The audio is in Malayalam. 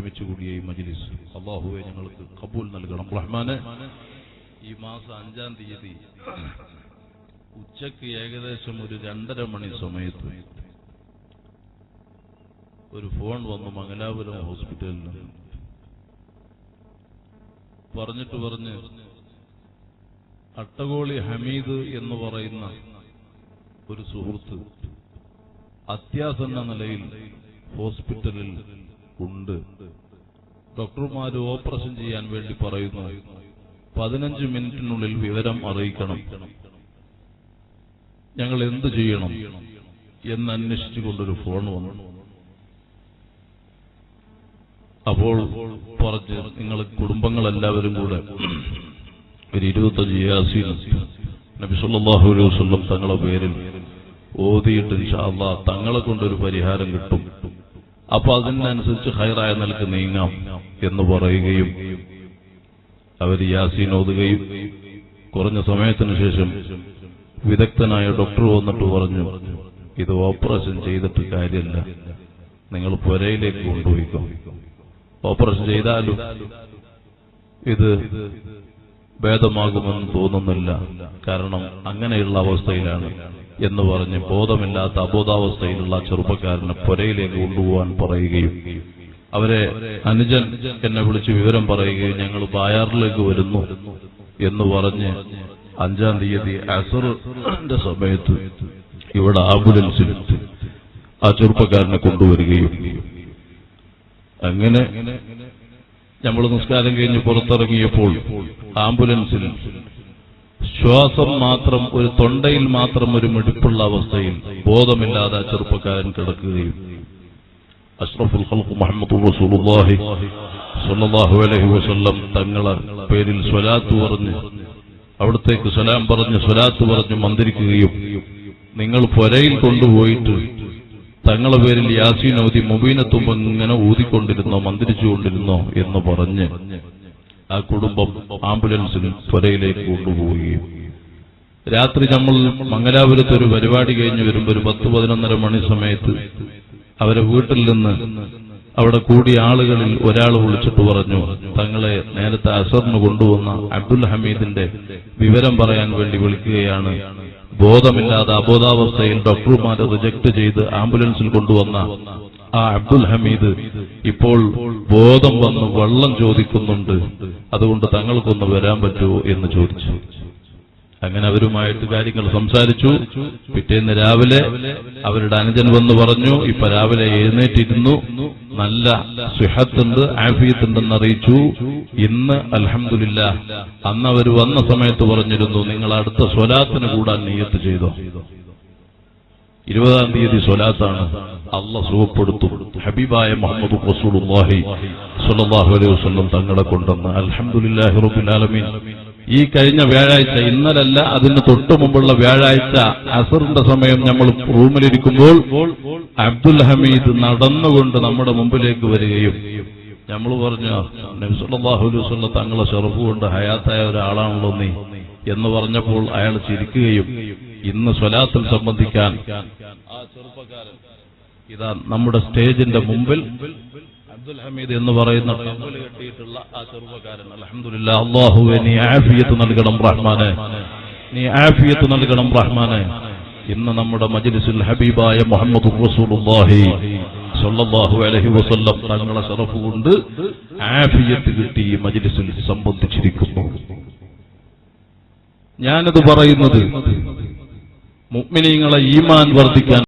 ഒരുമിച്ച് കൂടിയ ഈ മജ്ലിസ് അല്ലാഹുവേ ഞങ്ങൾക്ക് ഖബൂൽ നൽകണം റഹ്മാനെ. ഈ മാസം 5-ാം തീയതി ഉച്ചയ്ക്ക് ഏകദേശം ഒരു 2:30 മണി സമയത്ത് ഒരു ഫോൺ വന്നു മംഗലാപുരം ഹോസ്പിറ്റലിൽ നിന്ന്. പറഞ്ഞ് അട്ടകോളി ഹമീദ് എന്ന് പറയുന്ന ഒരു സുഹൃത്ത് അത്യാസന്ന നിലയിൽ ഹോസ്പിറ്റലിൽ ഉണ്ട്. ഡോക്ടർമാർ ഓപ്പറേഷൻ ചെയ്യാൻ വേണ്ടി പറയുന്നു. 15 മിനിറ്റിനുള്ളിൽ വിവരം അറിയിക്കണം. ഞങ്ങൾ എന്ത് ചെയ്യണം എന്ന് അന്വേഷിച്ചുകൊണ്ടൊരു ഫോൺ വന്നു. അപ്പോൾ പറഞ്ഞ് നിങ്ങൾ കുടുംബങ്ങളെല്ലാവരും കൂടെ ഒരു 25 യാസീൻ നബി സല്ലല്ലാഹു അലൈഹി വസല്ലം തങ്ങളുടെ പേരിൽ ഓതിയിട്ട് ഇൻഷാ അല്ലാഹ് തങ്ങളെ കൊണ്ടൊരു പരിഹാരം കിട്ടും. അപ്പൊ അതിനനുസരിച്ച് ഖൈറായ നിലക്ക് നീങ്ങാം എന്ന് പറയുകയും അവർ യാസീൻ ഓതുകയും കുറഞ്ഞ സമയത്തിന് ശേഷം വിദഗ്ധനായ ഡോക്ടർ വന്നിട്ട് പറഞ്ഞു, ഇത് ഓപ്പറേഷൻ ചെയ്തിട്ട് കാര്യമില്ല, നിങ്ങൾ പുരയിലേക്ക് കൊണ്ടുപോയിക്കോ. ഓപ്പറേഷൻ ചെയ്താലും ഇത് ഭേദമാകുമെന്ന് തോന്നുന്നില്ല, കാരണം അങ്ങനെയുള്ള അവസ്ഥയിലാണ് എന്ന് പറഞ്ഞ് ബോധമില്ലാത്ത അബോധാവസ്ഥയിലുള്ള ചെറുപ്പക്കാരനെ പുരയിലേക്ക് കൊണ്ടുപോകാൻ പറയുകയും അവരെ അനുജൻ എന്നെ വിളിച്ച് വിവരം പറയുകയും ഞങ്ങൾ ബായാറിലേക്ക് വരുന്നു എന്ന് പറഞ്ഞ് 5-ാം തീയതി അസറിന്റെ സമയത്ത് ഇവിടെ ആംബുലൻസിൽ ആ ചെറുപ്പക്കാരനെ കൊണ്ടുവരികയും അങ്ങനെ നമ്മൾ നിസ്കാരം കഴിഞ്ഞ് പുറത്തിറങ്ങിയപ്പോൾ ആംബുലൻസിൽ ശ്വാസം മാത്രം, ഒരു തൊണ്ടയിൽ മാത്രം ഒരു മിടിപ്പുള്ള അവസ്ഥയിൽ ബോധമില്ലാതെ ആ ചെറുപ്പക്കാരൻ കിടക്കുകയും അഷ്റഫുൽ ഖൽഖ് മുഹമ്മദ് റസൂലുള്ളാഹി സ്വല്ലല്ലാഹു അലൈഹി വസല്ലം തങ്ങളെ പേരിൽ സ്വലാത്ത് പറഞ്ഞ് അവിടത്തേക്ക് സലാം പറഞ്ഞ് സ്വലാത്ത് പറഞ്ഞ് മന്ത്രിക്കുകയും നിങ്ങൾ പുരയിൽ കൊണ്ടുപോയിട്ട് തങ്ങളെ പേരിൽ യാസീൻ ഓതി മുബീനത്തുമ്പ് ഇങ്ങനെ ഊതിക്കൊണ്ടിരുന്നോ മന്ത്രിച്ചുകൊണ്ടിരുന്നോ എന്ന് പറഞ്ഞ് ആ കുടുംബം ആംബുലൻസിൽ പുരയിലേക്ക് കൊണ്ടുപോവുകയും രാത്രി നമ്മൾ മംഗലാപുരത്ത് ഒരു പരിപാടി കഴിഞ്ഞ് വരുമ്പോൾ ഒരു 10-11:30 മണി സമയത്ത് അവരെ വീട്ടിൽ നിന്ന് അവിടെ കൂടിയ ആളുകളിൽ ഒരാൾ വിളിച്ചിട്ട് പറഞ്ഞു, തങ്ങളെ നേരത്തെ അസറിന് കൊണ്ടുവന്ന അബ്ദുൽ ഹമീദിന്റെ വിവരം പറയാൻ വേണ്ടി വിളിക്കുകയാണ്. ബോധമില്ലാതെ അബോധാവസ്ഥയിൽ ഡോക്ടർമാരെ റിജക്ട് ചെയ്ത് ആംബുലൻസിൽ കൊണ്ടുവന്ന ആ അബ്ദുൽ ഹമീദ് ഇപ്പോൾ ബോധം വന്ന് വെള്ളം ചോദിക്കുന്നുണ്ട്, അതുകൊണ്ട് തങ്ങൾക്കൊന്ന് വരാൻ പറ്റുമോ എന്ന് ചോദിച്ചു. അങ്ങനെ അവരുമായിട്ട് കാര്യങ്ങൾ സംസാരിച്ചു. പിറ്റേന്ന് രാവിലെ അവരുടെ അനുജൻ വന്ന് പറഞ്ഞു, ഇപ്പൊ രാവിലെ എഴുന്നേറ്റിരുന്നു, നല്ല സുഹത്തുണ്ട്, ആഫിയത്തുണ്ടെന്ന് അറിയിച്ചു. ഇന്ന് അൽഹംദുലില്ലാഹ് അന്ന് അവർ വന്ന സമയത്ത് പറഞ്ഞിരുന്നു, നിങ്ങൾ അടുത്ത സ്വലാത്തിന് കൂടാൻ നിയ്യത്ത് ചെയ്തോ. 20-ാം തീയതി സ്വലാത്താണ്. അല്ലാഹ് സുഖപ്പെടുത്തും. ഹബീബായ മുഹമ്മദ് റസൂലുള്ളാഹി സ്വല്ലല്ലാഹു അലൈഹി വസല്ലം തങ്ങളെ കൊണ്ടുവന്ന് അൽഹംദുലില്ലാഹി റബ്ബിൽ ആലമീൻ. ഈ കഴിഞ്ഞ വ്യാഴാഴ്ച, ഇന്നലല്ല അതിന് തൊട്ടു മുമ്പുള്ള വ്യാഴാഴ്ച അസറിന്റെ സമയം നമ്മൾ റൂമിലിരിക്കുമ്പോൾ അബ്ദുൽ ഹമീദ് നടന്നുകൊണ്ട് നമ്മുടെ മുമ്പിലേക്ക് വരികയും നമ്മൾ പറഞ്ഞു, നബി സല്ലല്ലാഹു അലൈഹി വസല്ലം തങ്ങളെ ശറഫ് കൊണ്ട് ഹയാത്തായ ഒരാളാണല്ലോ നീ എന്ന് പറഞ്ഞപ്പോൾ അയാൾ ചിരിക്കുകയും ഇന്ന് സ്വലാത്തിൽ സംബന്ധിക്കാൻ ആ ചെറുപ്പക്കാരൻ ഇതാ നമ്മുടെ സ്റ്റേജിന്റെ മുമ്പിൽ അബ്ദുൽ ഹമീദ് എന്ന് പറയുന്ന ടവൽ കെട്ടിയിട്ടുള്ള ആ ചെറുപ്പക്കാരൻ അൽഹംദുലില്ലാഹ് അല്ലാഹുവേ നീ ആഫിയത്ത് നൽകണം റഹ്മാനെ, നീ ആഫിയത്ത് നൽകണം റഹ്മാനെ. ഇന്ന് നമ്മുടെ മജ്ലിസിൽ ഹബീബായ മുഹമ്മദ് റസൂലുള്ളാഹി സ്വല്ലല്ലാഹു അലൈഹി വസല്ലം തങ്ങളെ ശറഫ് കൊണ്ട് ആഫിയത്ത് കിട്ടി ഈ മജ്ലിസിൽ സംബന്ധിച്ചിരിക്കുന്നു. ഞാനത് പറയുന്നത് മുഅ്മിനീങ്ങളെ ഈമാൻ വർദ്ധിക്കാൻ